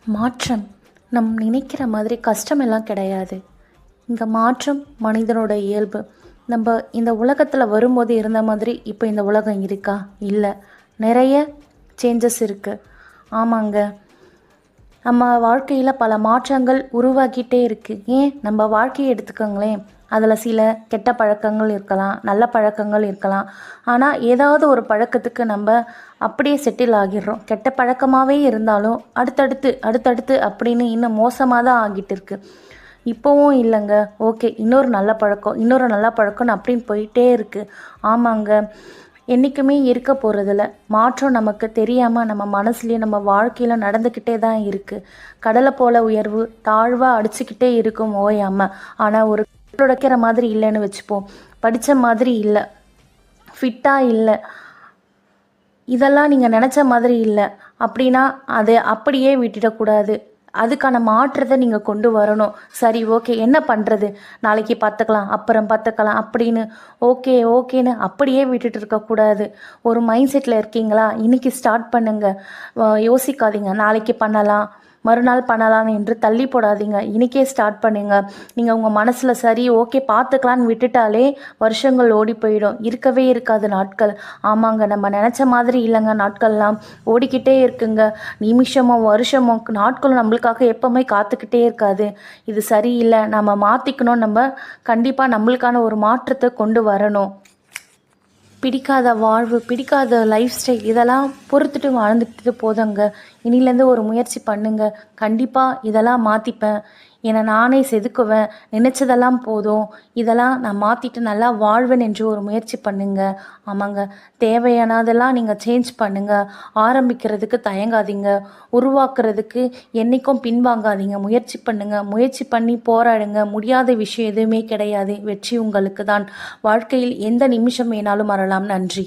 மாற்றம் நம் நினைக்கிற மாதிரி கஷ்டமெல்லாம் கிடையாது. இங்கே மாற்றம் மனிதனோட இயல்பு. நம்ம இந்த உலகத்தில் வரும்போது இருந்த மாதிரி இப்போ இந்த உலகம் இருக்கா? இல்லை, நிறைய சேஞ்சஸ் இருக்குது. ஆமாங்க, நம்ம வாழ்க்கையில் பல மாற்றங்கள் உருவாக்கிட்டே இருக்குது. ஏன் நம்ம வாழ்க்கையை எடுத்துக்கோங்களேன், அதில் சில கெட்ட பழக்கங்கள் இருக்கலாம், நல்ல பழக்கங்கள் இருக்கலாம். ஆனால் ஏதாவது ஒரு பழக்கத்துக்கு நம்ம அப்படியே செட்டில் ஆகிடுறோம். கெட்ட பழக்கமாகவே இருந்தாலும் அடுத்தடுத்து அப்படின்னு இன்னும் மோசமாக தான் ஆகிட்டு இருக்கு. இப்போவும் இல்லைங்க, ஓகே இன்னொரு நல்ல பழக்கம்னு அப்படின்னு போயிட்டே இருக்குது. ஆமாங்க, என்றைக்குமே இருக்க போகிறதில்ல. மாற்றம் நமக்கு தெரியாமல் நம்ம மனசுலேயே நம்ம வாழ்க்கையில் நடந்துக்கிட்டே தான் இருக்குது. கடலை போல் உயர்வு தாழ்வாக அடிச்சுக்கிட்டே இருக்கும் ஓயாமல். ஆனால் ஒரு உடைக்கிற மாதிரி இல்லைன்னு வச்சுப்போம், படித்த மாதிரி இல்லை, ஃபிட்டாக இல்லை, இதெல்லாம் நீங்கள் நினச்ச மாதிரி இல்லை அப்படின்னா அதை அப்படியே விட்டுடக்கூடாது. அதுக்கான மாற்றத்தை நீங்கள் கொண்டு வரணும். சரி, ஓகே என்ன பண்ணுறது, நாளைக்கு பார்த்துக்கலாம், அப்புறம் பார்த்துக்கலாம் அப்படின்னு ஓகேன்னு அப்படியே விட்டுட்டு இருக்கக்கூடாது. ஒரு மைண்ட் செட்டில் இருக்கீங்களா, இன்றைக்கி ஸ்டார்ட் பண்ணுங்கள். யோசிக்காதீங்க நாளைக்கு பண்ணலாம், மறுநாள் பண்ணலாம் என்று தள்ளி போடாதீங்க. இன்றைக்கே ஸ்டார்ட் பண்ணுங்க. நீங்கள் உங்கள் மனசில் சரி ஓகே பார்த்துக்கலான்னு விட்டுட்டாலே வருஷங்கள் ஓடி போயிடும், இருக்கவே இருக்காது நாட்கள். ஆமாங்க, நம்ம நினச்ச மாதிரி இல்லைங்க, நாட்கள்லாம் ஓடிக்கிட்டே இருக்குங்க. நிமிஷமோ வருஷமோ நாட்களும் நம்மளுக்காக எப்போவுமே காத்துக்கிட்டே இருக்காது. இது சரியில்லை, நம்ம மாற்றிக்கணும். நம்ம கண்டிப்பாக நம்மளுக்கான ஒரு மாற்றத்தை கொண்டு வரணும். பிடிக்காத வாழ்வு, பிடிக்காத லைஃப் ஸ்டைல் இதெல்லாம் பொறுத்துட்டு வாழ்ந்துட்டு போதுங்க. இனிலேருந்து ஒரு முயற்சி பண்ணுங்க. கண்டிப்பாக இதெல்லாம் மாற்றிப்பேன், என்னை நானே செதுக்குவேன், நினச்சதெல்லாம் போதும், இதெல்லாம் நான் மாற்றிட்டு நல்லா வாழ்வேன் என்று ஒரு முயற்சி பண்ணுங்க. ஆமாங்க, தேவையானதெல்லாம் நீங்கள் சேஞ்ச் பண்ணுங்கள். ஆரம்பிக்கிறதுக்கு தயங்காதீங்க, உருவாக்குறதுக்கு என்றைக்கும் பின்வாங்காதீங்க. முயற்சி பண்ணுங்கள், முயற்சி பண்ணி போராடுங்க. முடியாத விஷயம் எதுவுமே கிடையாது. வெற்றி உங்களுக்கு தான். வாழ்க்கையில் எந்த நிமிஷம் வேணாலும் வரலாம். நன்றி.